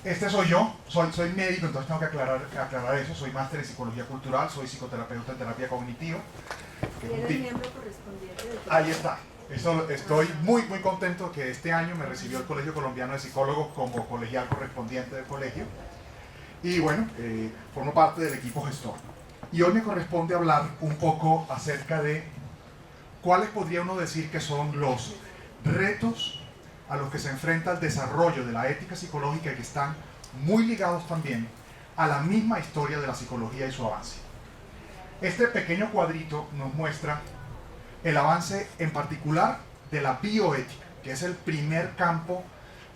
Este soy yo, soy médico, entonces tengo que aclarar eso. Soy máster en psicología cultural, soy psicoterapeuta en terapia cognitiva. ¿Y eres miembro correspondiente de Ahí está. Estoy muy contento que este año me recibió el Colegio Colombiano de Psicólogos como colegial correspondiente del colegio. Y bueno, formo parte del equipo gestor. Y hoy me corresponde hablar un poco acerca de cuáles podría uno decir que son los retos a los que se enfrenta el desarrollo de la ética psicológica y que están muy ligados también a la misma historia de la psicología y su avance. Este pequeño cuadrito nos muestra el avance en particular de la bioética, que es el primer campo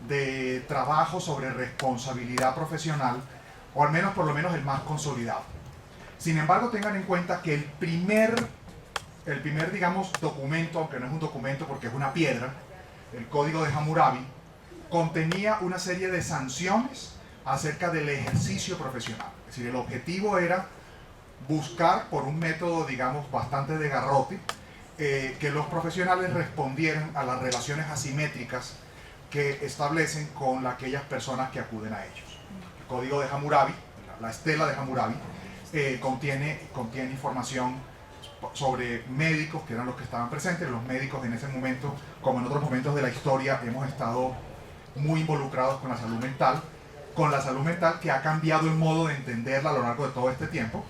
de trabajo sobre responsabilidad profesional, o al menos por lo menos el más consolidado. Sin embargo, tengan en cuenta que el primer digamos, documento, aunque no es un documento porque es una piedra, el Código de Hammurabi, contenía una serie de sanciones acerca del ejercicio profesional. Es decir, el objetivo era buscar, por un método, digamos, bastante de garrote, que los profesionales respondieran a las relaciones asimétricas que establecen con aquellas personas que acuden a ellos. El Código de Hammurabi, la estela de Hammurabi, contiene información sobre médicos, que eran los que estaban presentes. Los médicos en ese momento, como en otros momentos de la historia, hemos estado muy involucrados con la salud mental que ha cambiado el modo de entenderla a lo largo de todo este tiempo,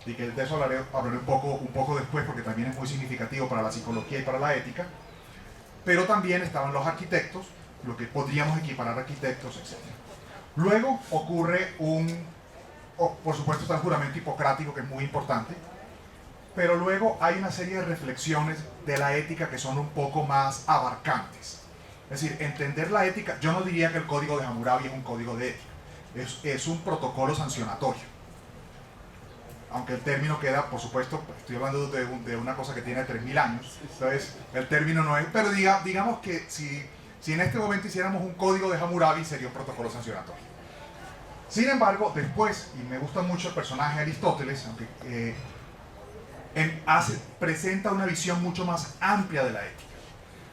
y que de eso hablaré un poco después, porque también es muy significativo para la psicología y para la ética. Pero también estaban los arquitectos, lo que podríamos equiparar a arquitectos, etc. Luego ocurre por supuesto está el juramento hipocrático, que es muy importante, pero luego hay una serie de reflexiones de la ética que son un poco más abarcantes. Es decir, entender la ética, yo no diría que el Código de Hammurabi es un código de ética, es un protocolo sancionatorio. Aunque el término queda, por supuesto, estoy hablando de una cosa que tiene 3000 años, entonces el término no es, pero digamos que si en este momento hiciéramos un Código de Hammurabi, sería un protocolo sancionatorio. Sin embargo, después, y me gusta mucho el personaje de Aristóteles, aunque presenta una visión mucho más amplia de la ética.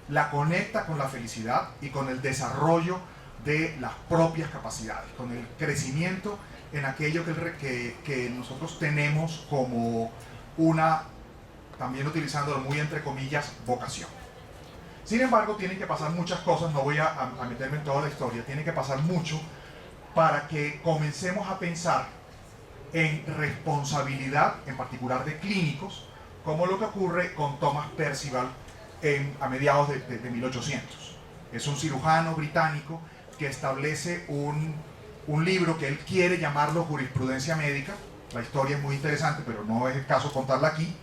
La conecta con la felicidad y con el desarrollo de las propias capacidades, con el crecimiento en aquello que nosotros tenemos como una, también utilizándolo muy entre comillas, vocación. Sin embargo, tienen que pasar muchas cosas, no voy a meterme en toda la historia, tiene que pasar mucho para que comencemos a pensar en responsabilidad, en particular de clínicos, como lo que ocurre con Thomas Percival a mediados de 1800. Es un cirujano británico que establece un libro que él quiere llamarlo Jurisprudencia Médica. La historia es muy interesante, pero no es el caso contarla aquí.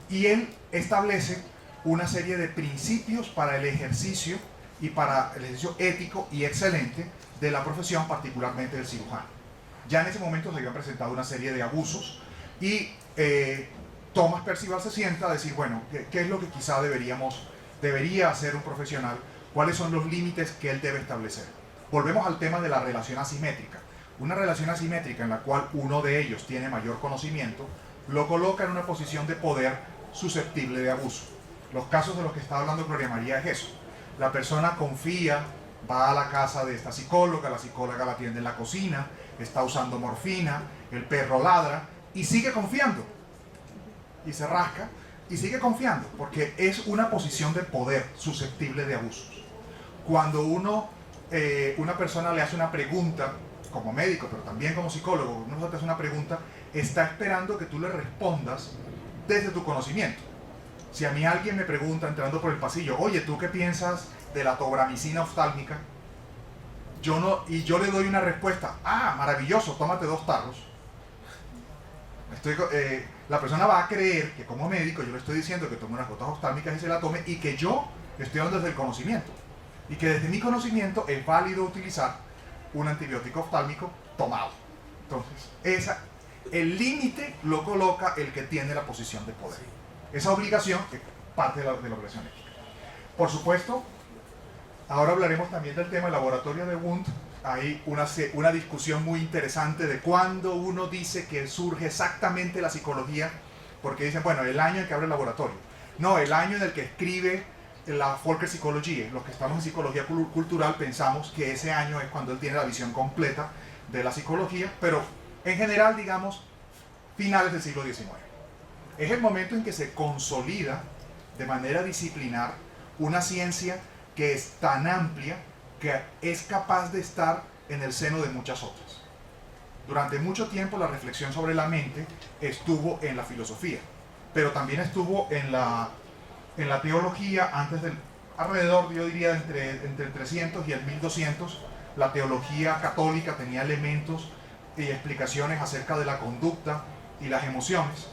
Y él establece una serie de principios para el ejercicio ético y excelente de la profesión, particularmente del cirujano. Ya en ese momento se habían presentado una serie de abusos y Thomas Percival se sienta a decir, bueno, ¿qué es lo que quizá debería hacer un profesional? ¿Cuáles son los límites que él debe establecer? Volvemos al tema de la relación asimétrica. Una relación asimétrica en la cual uno de ellos tiene mayor conocimiento, lo coloca en una posición de poder susceptible de abuso. Los casos de los que está hablando Gloria María es eso. La persona confía, va a la casa de esta psicóloga, la psicóloga la atiende en la cocina, está usando morfina, el perro ladra y sigue confiando. Y se rasca y sigue confiando, porque es una posición de poder susceptible de abusos. Cuando una persona le hace una pregunta, como médico, pero también como psicólogo, uno te hace una pregunta, está esperando que tú le respondas desde tu conocimiento. Si a mí alguien me pregunta entrando por el pasillo, oye, ¿tú qué piensas de la tobramicina oftálmica? Yo le doy una respuesta, maravilloso, tómate 2 tarros. La persona va a creer que como médico yo le estoy diciendo que tome unas gotas oftálmicas y se la tome, y que yo estoy hablando desde el conocimiento, y que desde mi conocimiento es válido utilizar un antibiótico oftálmico tomado. Entonces, el límite lo coloca el que tiene la posición de poder. Esa obligación es parte de la obligación ética. Por supuesto, ahora hablaremos también del tema del laboratorio de Wundt. Hay una discusión muy interesante de cuándo uno dice que surge exactamente la psicología, porque dicen, bueno, el año en que abre el laboratorio. No, el año en el que escribe la Folkepsychologie, los que estamos en psicología cultural pensamos que ese año es cuando él tiene la visión completa de la psicología, pero en general, digamos, finales del siglo XIX. Es el momento en que se consolida de manera disciplinar una ciencia que es tan amplia que es capaz de estar en el seno de muchas otras. Durante mucho tiempo la reflexión sobre la mente estuvo en la filosofía, pero también estuvo en la teología alrededor, yo diría, entre el 300 y el 1200. La teología católica tenía elementos y explicaciones acerca de la conducta y las emociones.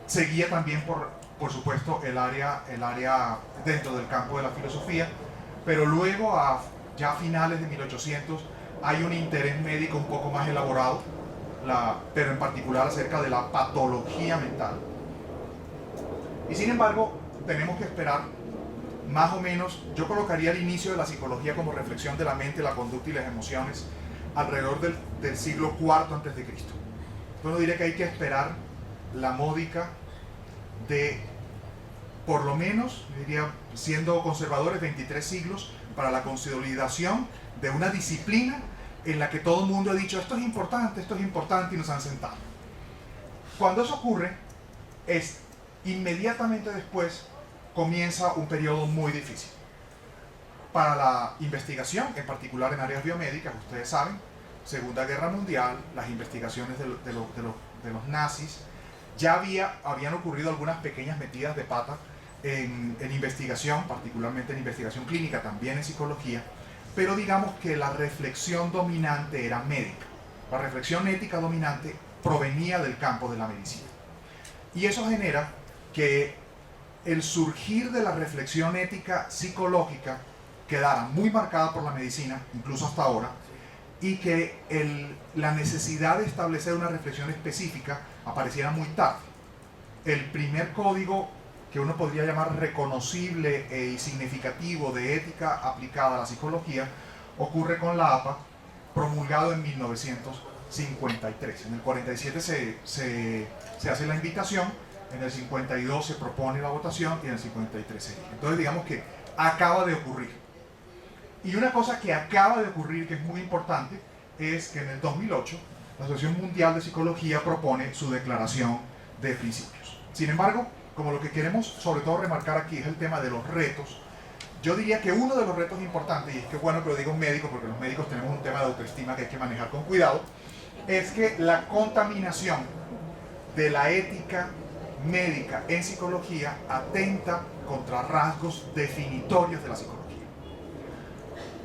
Seguía también, por supuesto, el área dentro del campo de la filosofía, pero luego, ya a finales de 1800, hay un interés médico un poco más elaborado, pero en particular acerca de la patología mental. Y sin embargo, tenemos que esperar más o menos, yo colocaría el inicio de la psicología como reflexión de la mente, la conducta y las emociones alrededor del siglo IV a.C. Entonces diría que hay que esperar la módica de, por lo menos, diría, siendo conservadores, 23 siglos para la consolidación de una disciplina en la que todo el mundo ha dicho esto es importante y nos han sentado. Cuando eso ocurre, inmediatamente después comienza un periodo muy difícil para la investigación, en particular en áreas biomédicas. Ustedes saben, Segunda Guerra Mundial, las investigaciones de los nazis, ya habían ocurrido algunas pequeñas metidas de pata en investigación, particularmente en investigación clínica, también en psicología, pero digamos que la reflexión dominante era médica. La reflexión ética dominante provenía del campo de la medicina. Y eso genera que el surgir de la reflexión ética psicológica quedara muy marcada por la medicina, incluso hasta ahora, y que la necesidad de establecer una reflexión específica apareciera muy tarde. El primer código que uno podría llamar reconocible y significativo de ética aplicada a la psicología ocurre con la APA, promulgado en 1953. En el 47 se hace la invitación, en el 52 se propone la votación y en el 53 se elige. Entonces digamos que acaba de ocurrir. Y una cosa que acaba de ocurrir, que es muy importante, es que en el 2008 la Asociación Mundial de Psicología propone su declaración de principios. Sin embargo, como lo que queremos sobre todo remarcar aquí es el tema de los retos, yo diría que uno de los retos importantes, y es que bueno que lo diga un médico, porque los médicos tenemos un tema de autoestima que hay que manejar con cuidado, es que la contaminación de la ética médica en psicología atenta contra rasgos definitorios de la psicología.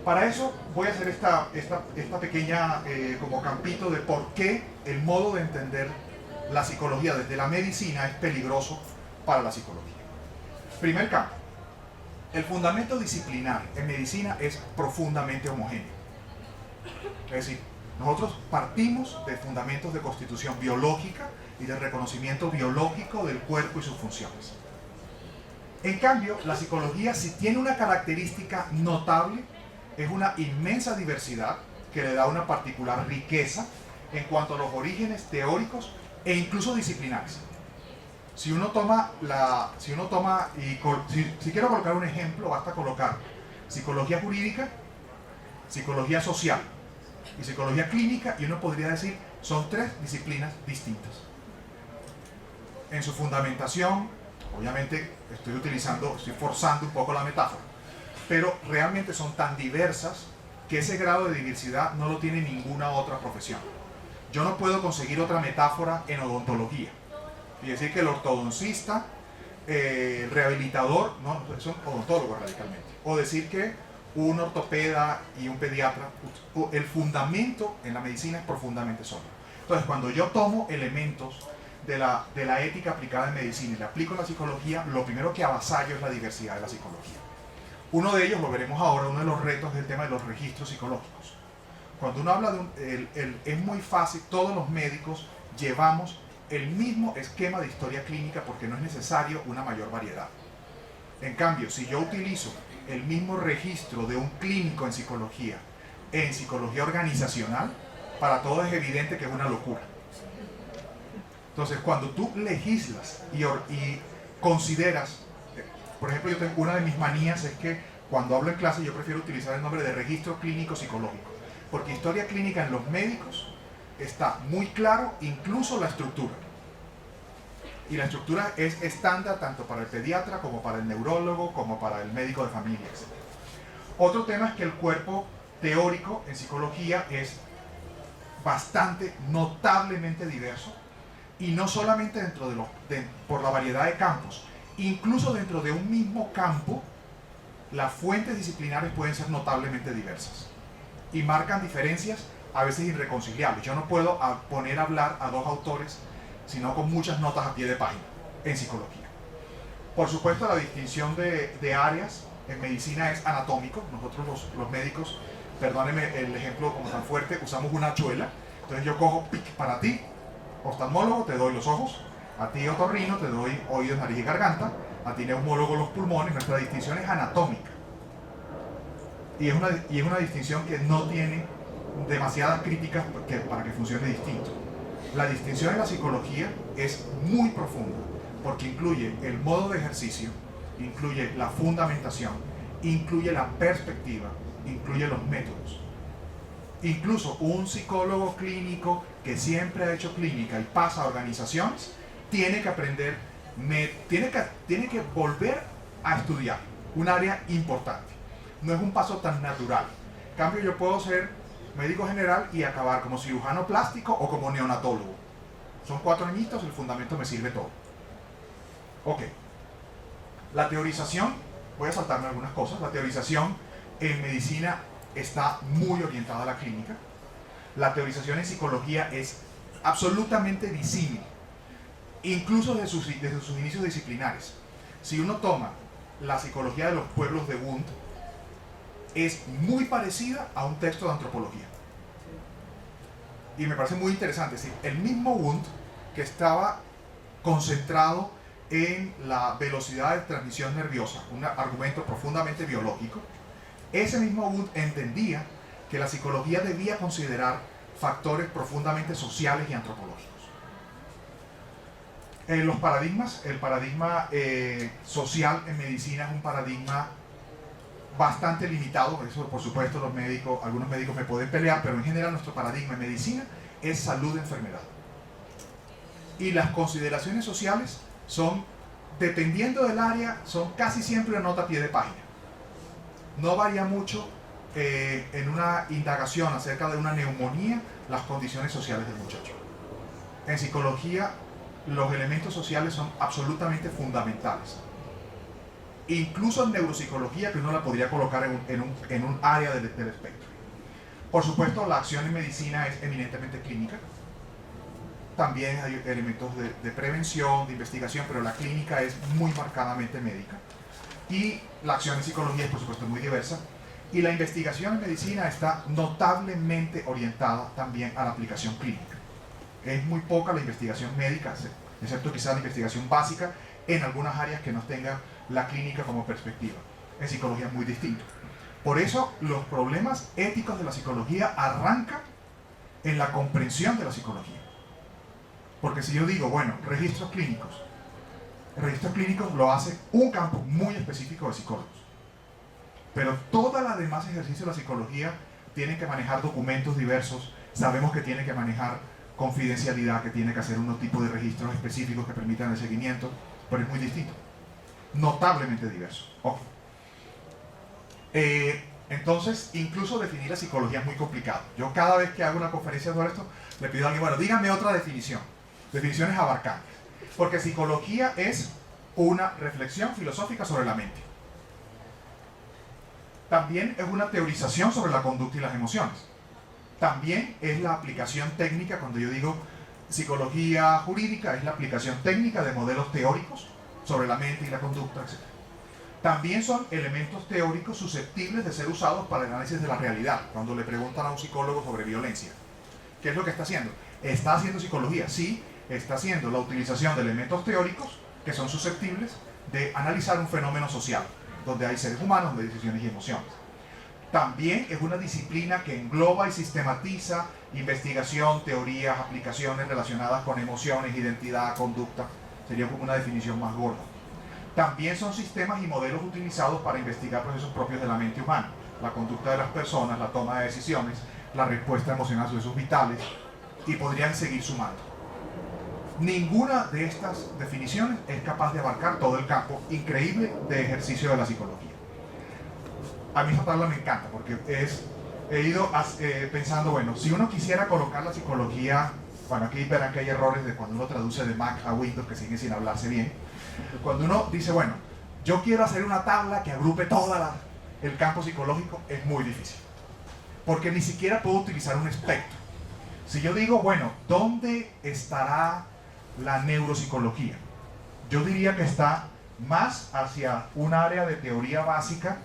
Para eso voy a hacer esta pequeña como campito de por qué el modo de entender la psicología desde la medicina es peligroso para la psicología. Primer campo. El fundamento disciplinar en medicina es profundamente homogéneo. Es decir, nosotros partimos de fundamentos de constitución biológica y de reconocimiento biológico del cuerpo y sus funciones. En cambio, la psicología, si tiene una característica notable, es una inmensa diversidad que le da una particular riqueza en cuanto a los orígenes teóricos e incluso disciplinares. Si quiero colocar un ejemplo, basta colocar psicología jurídica, psicología social y psicología clínica, y uno podría decir son tres disciplinas distintas. En su fundamentación, obviamente estoy forzando un poco la metáfora, pero realmente son tan diversas que ese grado de diversidad no lo tiene ninguna otra profesión. Yo no puedo conseguir otra metáfora en odontología y decir que el ortodoncista, rehabilitador, no, son odontólogos radicalmente, o decir que un ortopeda y un pediatra, el fundamento en la medicina es profundamente sólido. Entonces, cuando yo tomo elementos de la ética aplicada en medicina y le aplico en la psicología, lo primero que avasallo es la diversidad de la psicología. Uno de ellos, lo veremos ahora, uno de los retos es el tema de los registros psicológicos. Cuando uno habla es muy fácil, todos los médicos llevamos el mismo esquema de historia clínica porque no es necesario una mayor variedad. En cambio, si yo utilizo el mismo registro de un clínico en psicología organizacional, para todos es evidente que es una locura. Entonces, cuando tú legislas y consideras Por ejemplo, yo tengo una de mis manías es que cuando hablo en clase yo prefiero utilizar el nombre de registro clínico psicológico, porque historia clínica en los médicos está muy claro, incluso la estructura. Y la estructura es estándar tanto para el pediatra como para el neurólogo, como para el médico de familia, etc. Otro tema es que el cuerpo teórico en psicología es bastante, notablemente diverso, y no solamente por la variedad de campos, incluso dentro de un mismo campo, las fuentes disciplinares pueden ser notablemente diversas y marcan diferencias a veces irreconciliables. Yo no puedo poner a hablar a dos autores, sino con muchas notas a pie de página en psicología. Por supuesto, la distinción de áreas en medicina es anatómico. Nosotros los médicos, perdónenme el ejemplo como tan fuerte, usamos una hachuela. Entonces yo cojo, para ti, oftalmólogo, te doy los ojos, a ti, otorrino, te doy oídos, nariz y garganta, a ti, neumólogo, los pulmones. Nuestra distinción es anatómica. Y es una distinción que no tiene demasiadas críticas para que funcione distinto. La distinción en la psicología es muy profunda, porque incluye el modo de ejercicio, incluye la fundamentación, incluye la perspectiva, incluye los métodos. Incluso un psicólogo clínico que siempre ha hecho clínica y pasa a organizaciones, tiene que aprender, tiene que volver a estudiar un área importante. No es un paso tan natural. En cambio, yo puedo ser médico general y acabar como cirujano plástico o como neonatólogo. Son 4 añitos, el fundamento me sirve todo. Ok. La teorización, voy a saltarme algunas cosas. La teorización en medicina está muy orientada a la clínica. La teorización en psicología es absolutamente disímil, incluso desde sus inicios disciplinares. Si uno toma la psicología de los pueblos de Wundt, es muy parecida a un texto de antropología. Y me parece muy interesante. ¿Sí? El mismo Wundt, que estaba concentrado en la velocidad de transmisión nerviosa, un argumento profundamente biológico, ese mismo Wundt entendía que la psicología debía considerar factores profundamente sociales y antropológicos. Los paradigmas, el paradigma social en medicina es un paradigma bastante limitado. Eso, por supuesto, algunos médicos me pueden pelear, pero en general nuestro paradigma en medicina es salud-enfermedad. Y las consideraciones sociales son, dependiendo del área, son casi siempre una nota a pie de página. No varía mucho en una indagación acerca de una neumonía las condiciones sociales del muchacho. En psicología, los elementos sociales son absolutamente fundamentales. Incluso en neuropsicología, que uno la podría colocar en un área del espectro. Por supuesto, la acción en medicina es eminentemente clínica. También hay elementos de prevención, de investigación, pero la clínica es muy marcadamente médica. Y la acción en psicología es, por supuesto, muy diversa. Y la investigación en medicina está notablemente orientada también a la aplicación clínica. Es muy poca la investigación médica, excepto quizás la investigación básica en algunas áreas que no tenga la clínica como perspectiva. En psicología es muy distinto. Por eso los problemas éticos de la psicología arrancan en la comprensión de la psicología. Porque si yo digo, bueno, registros clínicos lo hace un campo muy específico de psicólogos. Pero toda la demás ejercicio de la psicología tiene que manejar documentos diversos, sabemos que tiene que manejar confidencialidad, que tiene que hacer unos tipos de registros específicos que permitan el seguimiento, pero es muy distinto. Notablemente diverso. Ojo. Entonces, incluso definir la psicología es muy complicado. Yo cada vez que hago una conferencia sobre esto, le pido a alguien, bueno, díganme otra definición. Definiciones abarcantes. Porque psicología es una reflexión filosófica sobre la mente. También es una teorización sobre la conducta y las emociones. También es la aplicación técnica, cuando yo digo psicología jurídica, es la aplicación técnica de modelos teóricos sobre la mente y la conducta, etc. También son elementos teóricos susceptibles de ser usados para el análisis de la realidad. Cuando le preguntan a un psicólogo sobre violencia, ¿qué es lo que está haciendo? ¿Está haciendo psicología? Sí, está haciendo la utilización de elementos teóricos que son susceptibles de analizar un fenómeno social, donde hay seres humanos, donde hay decisiones y emociones. También es una disciplina que engloba y sistematiza investigación, teorías, aplicaciones relacionadas con emociones, identidad, conducta. Sería como una definición más gorda. también son sistemas y modelos utilizados para investigar procesos propios de la mente humana, la conducta de las personas, la toma de decisiones, la respuesta emocional a sucesos vitales, y podrían seguir sumando. Ninguna de estas definiciones es capaz de abarcar todo el campo increíble de ejercicio de la psicología. A mí esa tabla me encanta porque he ido pensando, bueno, si uno quisiera colocar la psicología, bueno, aquí verán que hay errores de cuando uno traduce de Mac a Windows que siguen sin hablarse bien. Cuando uno dice, bueno, yo quiero hacer una tabla que agrupe todo el campo psicológico, es muy difícil. Porque ni siquiera puedo utilizar un espectro. Si yo digo, bueno, ¿dónde estará la neuropsicología? Yo diría que está más hacia un área de teoría básica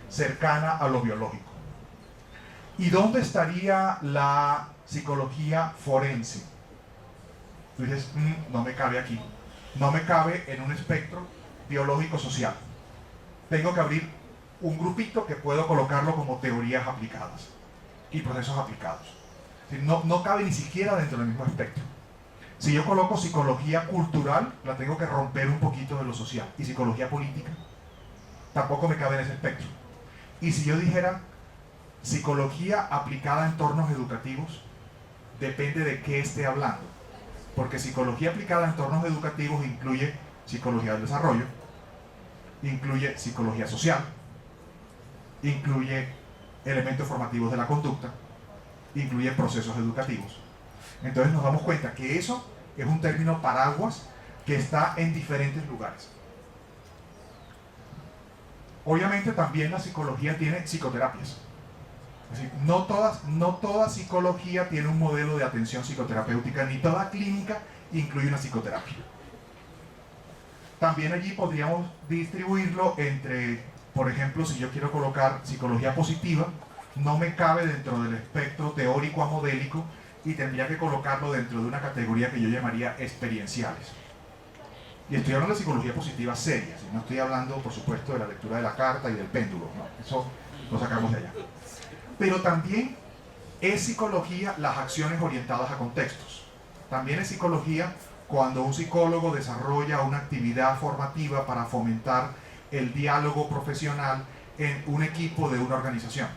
cercana a lo biológico. ¿Y dónde estaría la psicología forense? Tú dices, no me cabe aquí. No me cabe en un espectro biológico-social. Tengo que abrir un grupito que puedo colocarlo como teorías aplicadas y procesos aplicados. No cabe ni siquiera dentro del mismo espectro. Si yo coloco psicología cultural, la tengo que romper un poquito de lo social. Y psicología política, tampoco me cabe en ese espectro. Y si yo dijera psicología aplicada a entornos educativos, depende de qué esté hablando. Porque psicología aplicada a entornos educativos incluye psicología del desarrollo, incluye psicología social, incluye elementos formativos de la conducta, incluye procesos educativos. Entonces nos damos cuenta que eso es un término paraguas que está en diferentes lugares. Obviamente también la psicología tiene psicoterapias. Es decir, no toda psicología tiene un modelo de atención psicoterapéutica, ni toda clínica incluye una psicoterapia. También allí podríamos distribuirlo entre, por ejemplo, si yo quiero colocar psicología positiva, no me cabe dentro del espectro teórico a modélico y tendría que colocarlo dentro de una categoría que yo llamaría experienciales. Y estoy hablando de psicología positiva seria, ¿sí? No estoy hablando, por supuesto, de la lectura de la carta y del péndulo, no, eso lo sacamos de allá. Pero también es psicología las acciones orientadas a contextos. También es psicología cuando un psicólogo desarrolla una actividad formativa para fomentar el diálogo profesional en un equipo de una organización.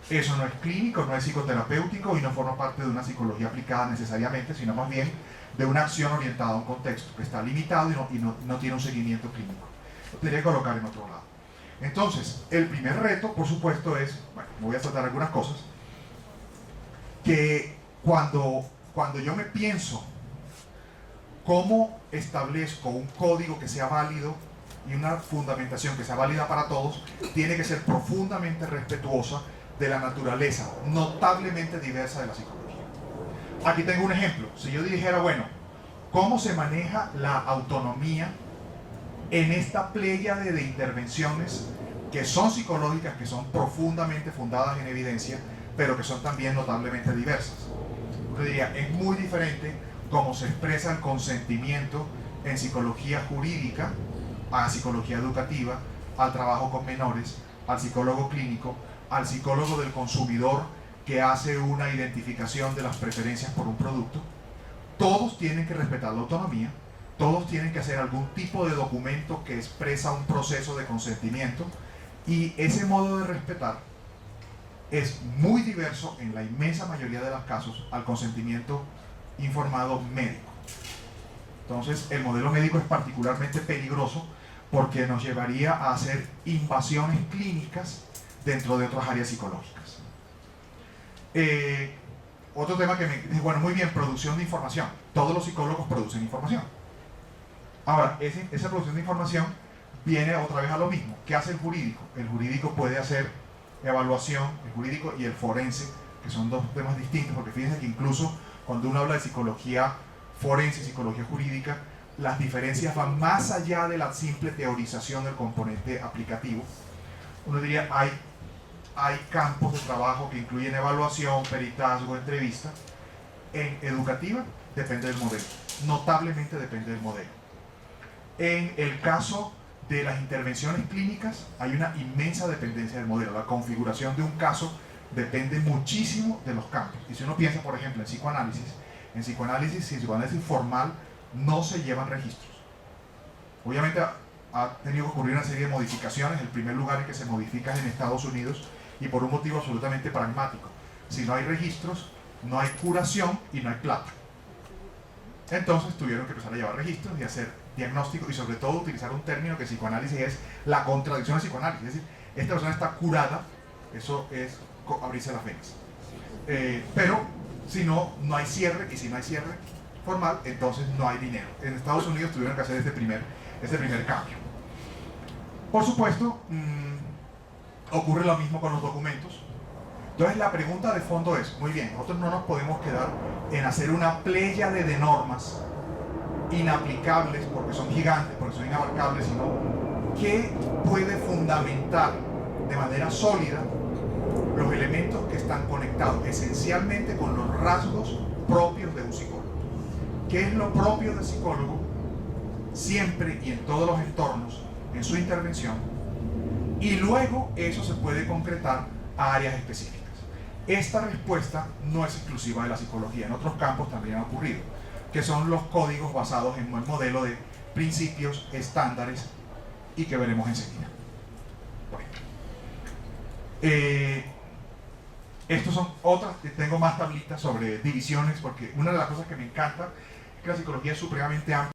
Eso no es clínico, no es psicoterapéutico y no forma parte de una psicología aplicada necesariamente, sino más bien de una acción orientada a un contexto que está limitado y no tiene un seguimiento clínico. Lo tendría que colocar en otro lado. Entonces, el primer reto, por supuesto, es, bueno, me voy a tratar algunas cosas, que cuando yo me pienso cómo establezco un código que sea válido y una fundamentación que sea válida para todos, tiene que ser profundamente respetuosa de la naturaleza notablemente diversa de la psicología. Aquí tengo un ejemplo. Si yo dijera, bueno, ¿cómo se maneja la autonomía en esta pléyade de intervenciones que son psicológicas, que son profundamente fundadas en evidencia, pero que son también notablemente diversas? Yo diría, es muy diferente cómo se expresa el consentimiento en psicología jurídica, a psicología educativa, al trabajo con menores, al psicólogo clínico, al psicólogo del consumidor que hace una identificación de las preferencias por un producto. Todos tienen que respetar la autonomía, todos tienen que hacer algún tipo de documento que expresa un proceso de consentimiento, y ese modo de respetar es muy diverso en la inmensa mayoría de los casos al consentimiento informado médico. Entonces el modelo médico es particularmente peligroso porque nos llevaría a hacer invasiones clínicas dentro de otras áreas psicológicas. Otro tema que me dice, bueno, muy bien, producción de información. Todos los psicólogos producen información. Ahora, esa producción de información viene otra vez a lo mismo. ¿Qué hace el jurídico? El jurídico puede hacer evaluación, el jurídico y el forense, que son dos temas distintos, porque fíjense que incluso cuando uno habla de psicología forense y psicología jurídica, las diferencias van más allá de la simple teorización del componente aplicativo. Uno diría, hay campos de trabajo que incluyen evaluación, peritazgo, entrevista. En educativa depende del modelo, notablemente depende del modelo. En el caso de las intervenciones clínicas hay una inmensa dependencia del modelo. La configuración de un caso depende muchísimo de los campos. Y si uno piensa, por ejemplo, en psicoanálisis formal no se llevan registros. Obviamente ha tenido que ocurrir una serie de modificaciones. El primer lugar en que se modifica es en Estados Unidos y por un motivo absolutamente pragmático. Si no hay registros, no hay curación y no hay plata. Entonces tuvieron que empezar a llevar registros y hacer diagnósticos y sobre todo utilizar un término que en psicoanálisis es la contradicción del psicoanálisis. Es decir, esta persona está curada, eso es abrirse las venas. Pero si no, no hay cierre, y si no hay cierre formal, entonces no hay dinero. En Estados Unidos tuvieron que hacer este primer cambio. Por supuesto, ocurre lo mismo con los documentos. Entonces la pregunta de fondo es, muy bien, nosotros no nos podemos quedar en hacer una pléyade de normas inaplicables porque son gigantes, porque son inabarcables, sino ¿qué puede fundamentar de manera sólida los elementos que están conectados esencialmente con los rasgos propios de un psicólogo? ¿Qué es lo propio del psicólogo siempre y en todos los entornos en su intervención? Y luego eso se puede concretar a áreas específicas. Esta respuesta no es exclusiva de la psicología, en otros campos también ha ocurrido, que son los códigos basados en un modelo de principios, estándares y que veremos enseguida. Estos son otras, tengo más tablitas sobre divisiones, porque una de las cosas que me encanta es que la psicología es supremamente amplia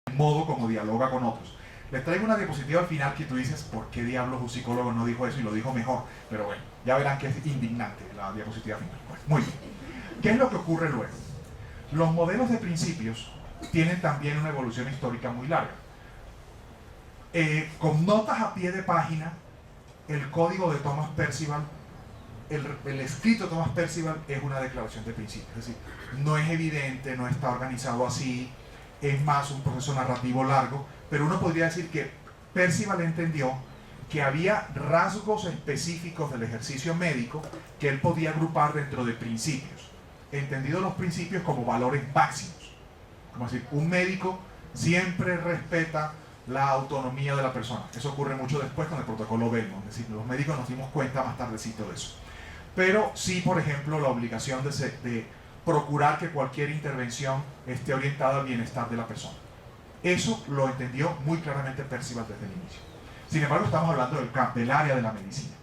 en el modo como dialoga con otros. Les traigo una diapositiva al final que tú dices, ¿por qué diablos un psicólogo no dijo eso y lo dijo mejor? Pero bueno, ya verán que es indignante la diapositiva final. Bueno, muy bien. ¿Qué es lo que ocurre luego? Los modelos de principios tienen también una evolución histórica muy larga. Con notas a pie de página, el código de Thomas Percival, el escrito de Thomas Percival es una declaración de principios. Es decir, no es evidente, no está organizado así, es más un proceso narrativo largo, pero uno podría decir que Percival entendió que había rasgos específicos del ejercicio médico que él podía agrupar dentro de principios, entendidos los principios como valores máximos. Como decir, un médico siempre respeta la autonomía de la persona. Eso ocurre mucho después con el protocolo Belmont, es decir, los médicos nos dimos cuenta más tardecito de eso. Pero sí, por ejemplo, la obligación de procurar que cualquier intervención esté orientada al bienestar de la persona. Eso lo entendió muy claramente Percival desde el inicio. Sin embargo, estamos hablando del área de la medicina.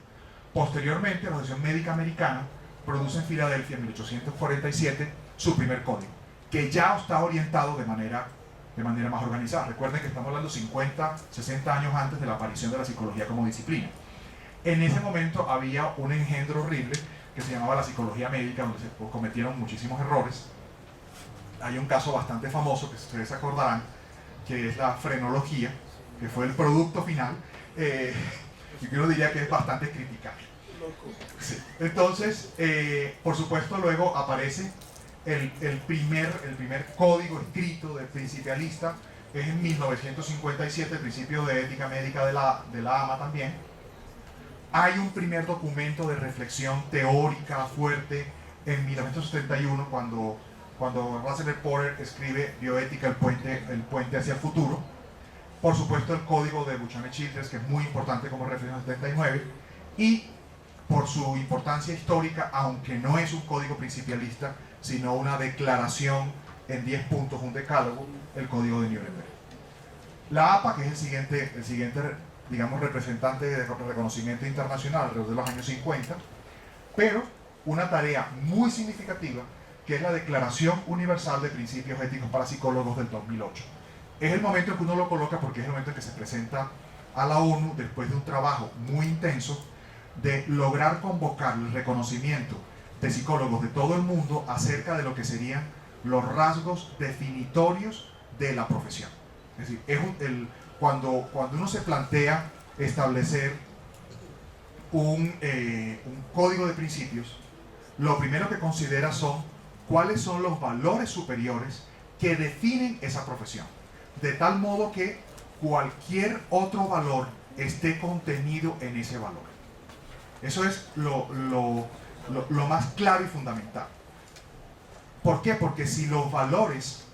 Posteriormente, la Asociación Médica Americana produce en Filadelfia en 1847 su primer código, que ya está orientado de manera más organizada. Recuerden que estamos hablando 50, 60 años antes de la aparición de la psicología como disciplina. En ese momento había un engendro horrible que se llamaba la psicología médica, donde se cometieron muchísimos errores. Hay un caso bastante famoso que ustedes se acordarán, que es la frenología, que fue el producto final, y que uno diría que es bastante criticable. Sí. Entonces, por supuesto, luego aparece el primer código escrito de principialista, es en 1957, el principio de ética médica de la AMA también. Hay un primer documento de reflexión teórica fuerte en 1971, cuando Russell Porter escribe Bioética, el puente hacia el futuro. Por supuesto, el código de Buchanan-Childress, que es muy importante como reflexión en 79, y por su importancia histórica, aunque no es un código principialista, sino una declaración en 10 puntos, un decálogo, el código de Nuremberg. La APA, que es el siguiente digamos, representante de reconocimiento internacional alrededor de los años 50, pero una tarea muy significativa, que es la Declaración Universal de Principios Éticos para Psicólogos del 2008. Es el momento en que uno lo coloca porque es el momento en que se presenta a la ONU después de un trabajo muy intenso de lograr convocar el reconocimiento de psicólogos de todo el mundo acerca de lo que serían los rasgos definitorios de la profesión. Es decir, cuando uno se plantea establecer un código de principios, lo primero que considera son cuáles son los valores superiores que definen esa profesión, de tal modo que cualquier otro valor esté contenido en ese valor. Eso es lo más claro y fundamental. ¿Por qué? Porque si los valores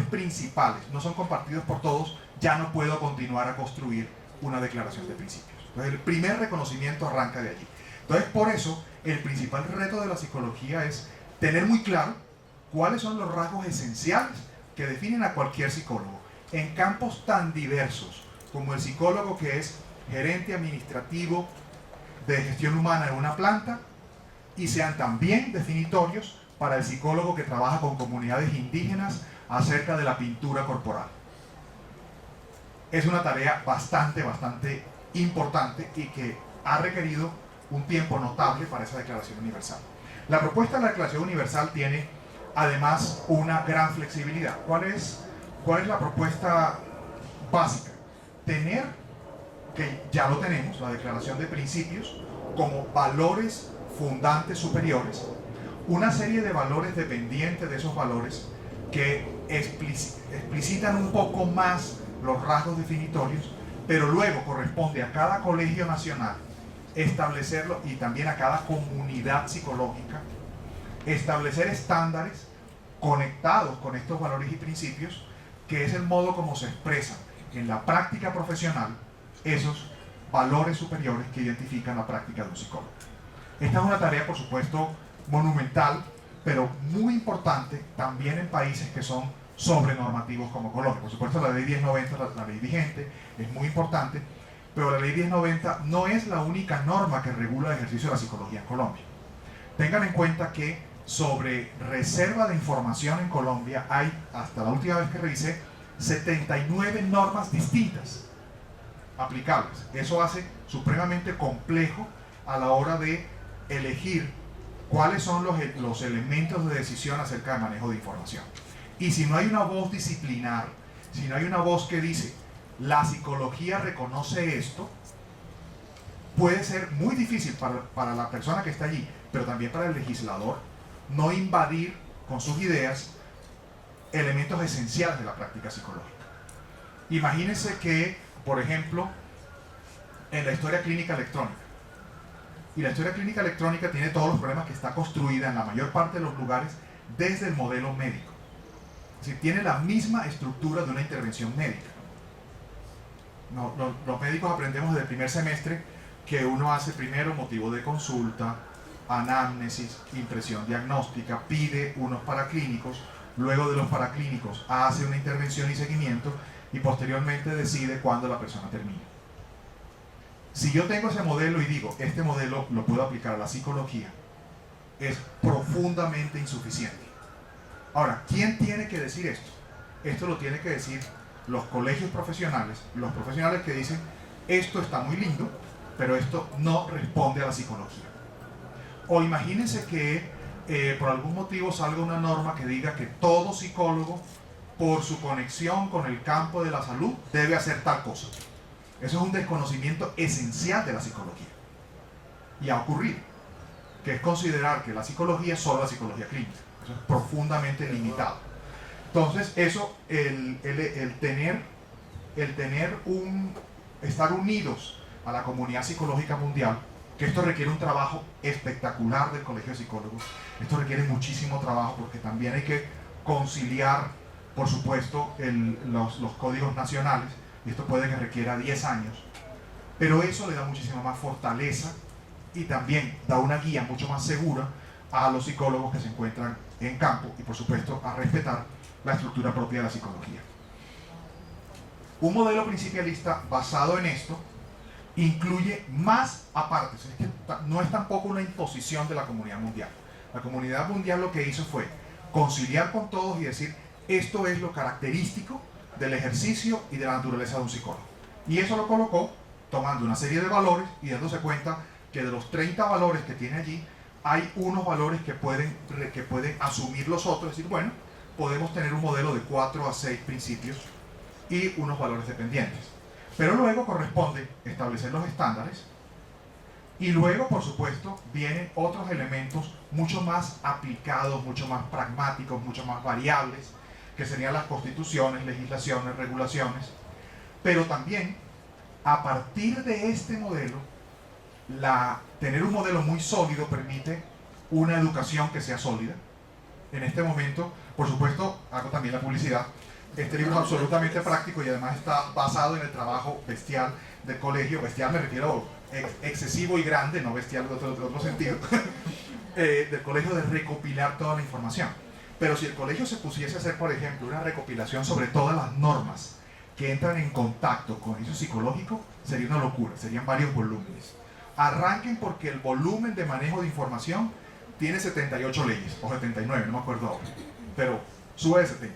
principales no son compartidos por todos, ya no puedo continuar a construir una declaración de principios. Entonces, el primer reconocimiento arranca de allí. Entonces, por eso, el principal reto de la psicología es tener muy claro cuáles son los rasgos esenciales que definen a cualquier psicólogo en campos tan diversos como el psicólogo, que es gerente administrativo de gestión humana en una planta, y sean también definitorios para el psicólogo que trabaja con comunidades indígenas acerca de la pintura corporal. Es una tarea bastante importante y que ha requerido un tiempo notable para esa Declaración Universal. La propuesta de la Declaración Universal tiene además una gran flexibilidad. ¿Cuál es la propuesta básica? Tener, que ya lo tenemos, la Declaración de Principios, como valores fundantes superiores, una serie de valores dependientes de esos valores que explicitan un poco más los rasgos definitorios, pero luego corresponde a cada colegio nacional establecerlo, y también a cada comunidad psicológica, establecer estándares conectados con estos valores y principios, que es el modo como se expresan en la práctica profesional esos valores superiores que identifican la práctica de un psicólogo. Esta es una tarea, por supuesto, monumental, pero muy importante también en países que son sobrenormativos como Colombia. Por supuesto, la ley 1090, la ley vigente, es muy importante, pero la ley 1090 no es la única norma que regula el ejercicio de la psicología en Colombia. Tengan en cuenta que sobre reserva de información en Colombia hay, hasta la última vez que revisé, 79 normas distintas aplicables. Eso hace supremamente complejo a la hora de elegir cuáles son los elementos de decisión acerca del manejo de información. Y si no hay una voz disciplinar, si no hay una voz que dice, la psicología reconoce esto, puede ser muy difícil para la persona que está allí, pero también para el legislador, no invadir con sus ideas elementos esenciales de la práctica psicológica. Imagínense que, por ejemplo, en la historia clínica electrónica, y la historia clínica electrónica tiene todos los problemas que está construida en la mayor parte de los lugares desde el modelo médico. Es decir, tiene la misma estructura de una intervención médica. Los médicos aprendemos desde el primer semestre que uno hace primero motivo de consulta, anamnesis, impresión diagnóstica, pide unos paraclínicos, luego de los paraclínicos hace una intervención y seguimiento, y posteriormente decide cuándo la persona termina. Si yo tengo ese modelo y digo, este modelo lo puedo aplicar a la psicología, es profundamente insuficiente. Ahora, ¿quién tiene que decir esto? Esto lo tiene que decir los colegios profesionales, los profesionales que dicen, esto está muy lindo, pero esto no responde a la psicología. O imagínense que por algún motivo salga una norma que diga que todo psicólogo, por su conexión con el campo de la salud, debe hacer tal cosa. Eso es un desconocimiento esencial de la psicología. Y ha ocurrido, que es considerar que la psicología es solo la psicología clínica. Eso es profundamente limitado. Entonces, eso, estar unidos a la comunidad psicológica mundial, que esto requiere un trabajo espectacular del Colegio de Psicólogos, esto requiere muchísimo trabajo porque también hay que conciliar, por supuesto, los códigos nacionales, y esto puede que requiera 10 años, pero eso le da muchísima más fortaleza y también da una guía mucho más segura a los psicólogos que se encuentran en campo, y por supuesto a respetar la estructura propia de la psicología. Un modelo principialista basado en esto incluye más apartes, es que no es tampoco una imposición de la comunidad mundial. La comunidad mundial lo que hizo fue conciliar con todos y decir, esto es lo característico del ejercicio y de la naturaleza de un psicólogo. Y eso lo colocó tomando una serie de valores y dándose cuenta que de los 30 valores que tiene allí, hay unos valores que pueden asumir los otros, es decir, bueno, podemos tener un modelo de 4 a 6 principios y unos valores dependientes. Pero luego corresponde establecer los estándares, y luego, por supuesto, vienen otros elementos mucho más aplicados, mucho más pragmáticos, mucho más variables, que serían las constituciones, legislaciones, regulaciones. Pero también, a partir de este modelo, tener un modelo muy sólido permite una educación que sea sólida. En este momento, por supuesto, hago también la publicidad. Este libro es absolutamente práctico y además está basado en el trabajo bestial del colegio. Bestial me refiero excesivo y grande, no bestial de otro sentido, del colegio, de recopilar toda la información. Pero si el colegio se pusiese a hacer, por ejemplo, una recopilación sobre todas las normas que entran en contacto con el psicológico, sería una locura, serían varios volúmenes. Arranquen porque el volumen de manejo de información tiene 78 leyes, o 79, no me acuerdo ahora, pero sube de 70.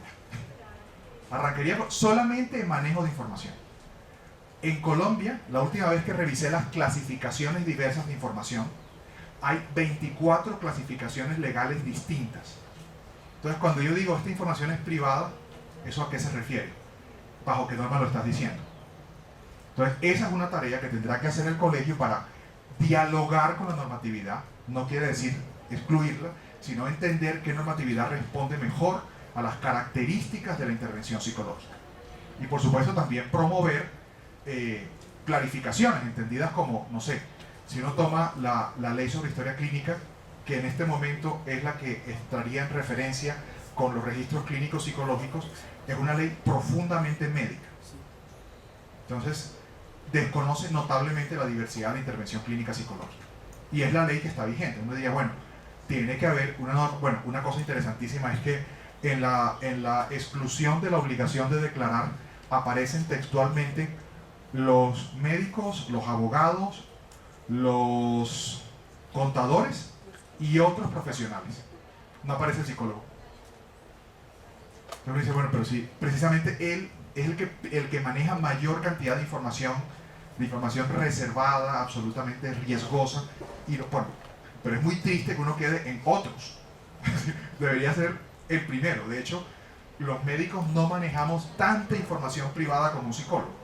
Arrancaría solamente en manejo de información. En Colombia, la última vez que revisé las clasificaciones diversas de información, hay 24 clasificaciones legales distintas. Entonces, cuando yo digo esta información es privada, ¿eso a qué se refiere? ¿Bajo qué norma lo estás diciendo? Entonces, esa es una tarea que tendrá que hacer el colegio para dialogar con la normatividad. No quiere decir excluirla, sino entender qué normatividad responde mejor a las características de la intervención psicológica. Y por supuesto también promover clarificaciones, entendidas como, no sé, si uno toma la ley sobre historia clínica, que en este momento es la que estaría en referencia con los registros clínicos psicológicos, es una ley profundamente médica. Entonces, desconoce notablemente la diversidad de intervención clínica psicológica. Y es la ley que está vigente. Uno diría, bueno, tiene que haber una norma. Bueno, una cosa interesantísima es que en la exclusión de la obligación de declarar aparecen textualmente los médicos, los abogados, los contadores y otros profesionales. No aparece el psicólogo. Entonces uno dice, bueno, pero sí, precisamente él es el que maneja mayor cantidad de información reservada, absolutamente riesgosa, y bueno, pero es muy triste que uno quede en otros. Debería ser el primero. De hecho, los médicos no manejamos tanta información privada como un psicólogo.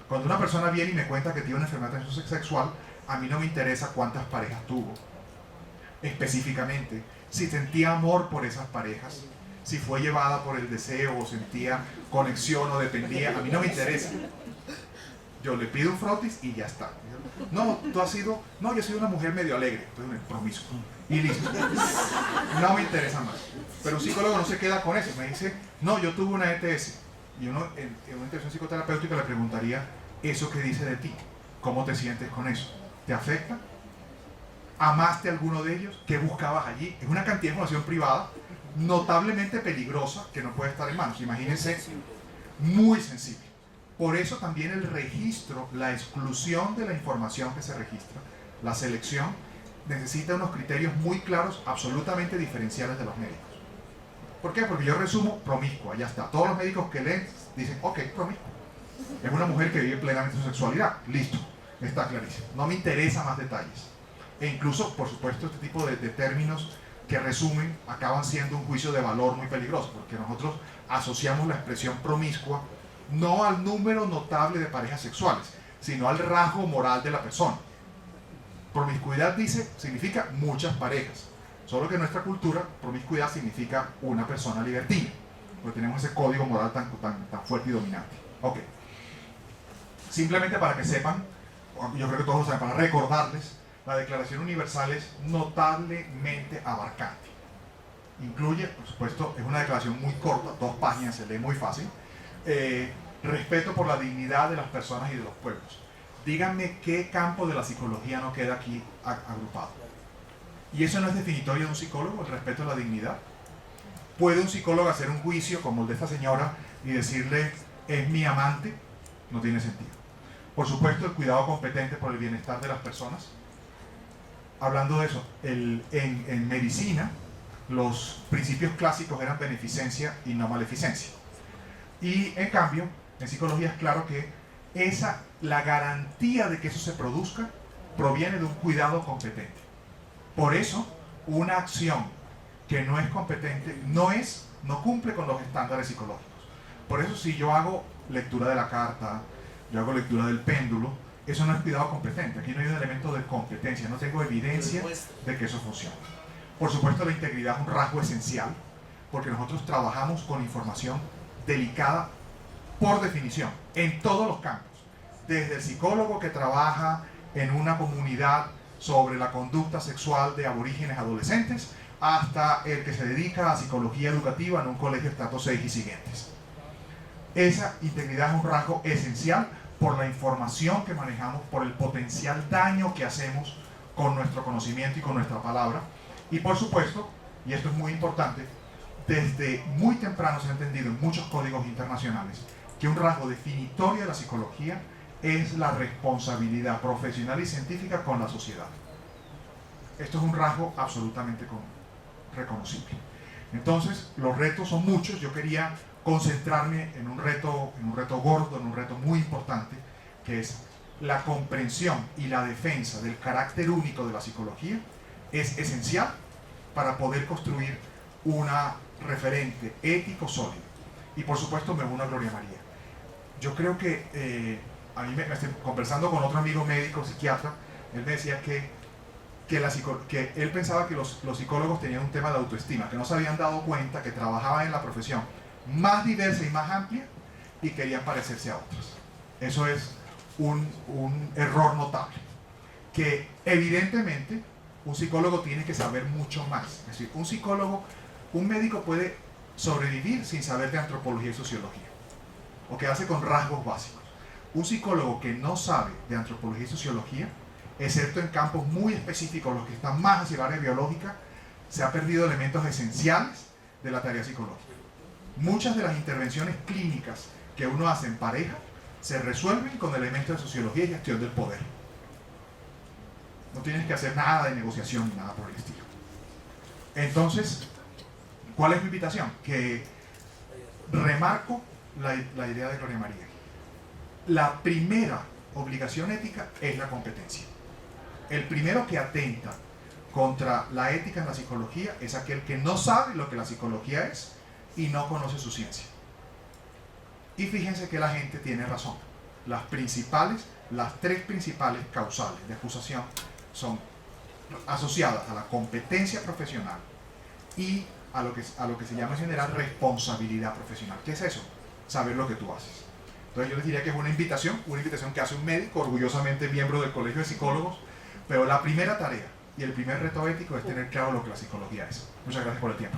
Cuando una persona viene y me cuenta que tiene una enfermedad de transmisión sexual, a mí no me interesa cuántas parejas tuvo, específicamente, si sentía amor por esas parejas, si fue llevada por el deseo o sentía conexión o dependía, a mí no me interesa. Yo le pido un frotis y ya está. No, tú has sido, no, yo soy una mujer medio alegre, entonces promiscuo. Y listo. No me interesa más. Pero un psicólogo no se queda con eso. Me dice, no, yo tuve una ETS. Y uno en una intervención psicoterapéutica le preguntaría, ¿eso qué dice de ti? ¿Cómo te sientes con eso? ¿Te afecta? ¿Amaste a alguno de ellos? ¿Qué buscabas allí? Es una cantidad de información privada notablemente peligrosa que no puede estar en manos. Imagínense, muy sensible. Por eso también el registro, la exclusión de la información que se registra, la selección, necesita unos criterios muy claros, absolutamente diferenciales de los médicos. ¿Por qué? Porque yo resumo promiscua, ya está. Todos los médicos que leen dicen, ok, promiscua. Es una mujer que vive plenamente su sexualidad. Listo, está clarísimo. No me interesa más detalles. E incluso, por supuesto, este tipo de términos que resumen acaban siendo un juicio de valor muy peligroso, porque nosotros asociamos la expresión promiscua no al número notable de parejas sexuales, sino al rasgo moral de la persona. Promiscuidad significa muchas parejas, solo que en nuestra cultura promiscuidad significa una persona libertina, porque tenemos ese código moral tan fuerte y dominante. Ok. Simplemente para que sepan, yo creo que todos lo saben, para recordarles, la Declaración Universal es notablemente abarcante. Incluye, por supuesto, es una declaración muy corta, 2 páginas, se lee muy fácil. Respeto por la dignidad de las personas y de los pueblos. Díganme qué campo de la psicología no queda aquí agrupado. ¿Y eso no es definitorio de un psicólogo, el respeto a la dignidad? ¿Puede un psicólogo hacer un juicio como el de esta señora y decirle, es mi amante? No tiene sentido. Por supuesto, el cuidado competente por el bienestar de las personas. Hablando de eso, en medicina, los principios clásicos eran beneficencia y no maleficencia. Y en cambio, en psicología es claro que la garantía de que eso se produzca proviene de un cuidado competente. Por eso, una acción que no es competente no cumple con los estándares psicológicos. Por eso, si yo hago lectura de la carta, yo hago lectura del péndulo, eso no es cuidado competente. Aquí no hay un elemento de competencia, no tengo evidencia de que eso funciona. Por supuesto, la integridad es un rasgo esencial, porque nosotros trabajamos con información delicada por definición, en todos los campos. Desde el psicólogo que trabaja en una comunidad sobre la conducta sexual de aborígenes adolescentes, hasta el que se dedica a psicología educativa en un colegio estrato 6 y siguientes. Esa integridad es un rasgo esencial por la información que manejamos, por el potencial daño que hacemos con nuestro conocimiento y con nuestra palabra. Y por supuesto, y esto es muy importante, desde muy temprano se ha entendido en muchos códigos internacionales que un rasgo definitorio de la psicología es la responsabilidad profesional y científica con la sociedad. Esto es un rasgo absolutamente reconocible. Entonces, los retos son muchos. Yo quería concentrarme en un reto gordo, en un reto muy importante, que es la comprensión y la defensa del carácter único de la psicología. Es esencial para poder construir una referente ético sólido. Y por supuesto me uno a Gloria María. Yo creo que a mí conversando con otro amigo médico, psiquiatra, él me decía que él pensaba que los psicólogos tenían un tema de autoestima, que no se habían dado cuenta que trabajaban en la profesión más diversa y más amplia y querían parecerse a otros. Eso es un error notable, que evidentemente un psicólogo tiene que saber mucho más. Es decir, un médico puede sobrevivir sin saber de antropología y sociología, o quedarse con rasgos básicos. Un psicólogo que no sabe de antropología y sociología, excepto en campos muy específicos, los que están más hacia el área biológica, se ha perdido elementos esenciales de la tarea psicológica. Muchas de las intervenciones clínicas que uno hace en pareja se resuelven con elementos de sociología y gestión del poder. No tienes que hacer nada de negociación ni nada por el estilo. Entonces, ¿cuál es mi invitación? Que remarco la idea de Gloria María. La primera obligación ética es la competencia. El primero que atenta contra la ética en la psicología es aquel que no sabe lo que la psicología es y no conoce su ciencia. Y fíjense que la gente tiene razón. Las tres principales causales de acusación son asociadas a la competencia profesional y a lo que se llama en general responsabilidad profesional. ¿Qué es eso? Saber lo que tú haces. Entonces yo les diría que es una invitación que hace un médico, orgullosamente miembro del Colegio de Psicólogos, pero la primera tarea y el primer reto ético es tener claro lo que la psicología es. Muchas gracias por el tiempo.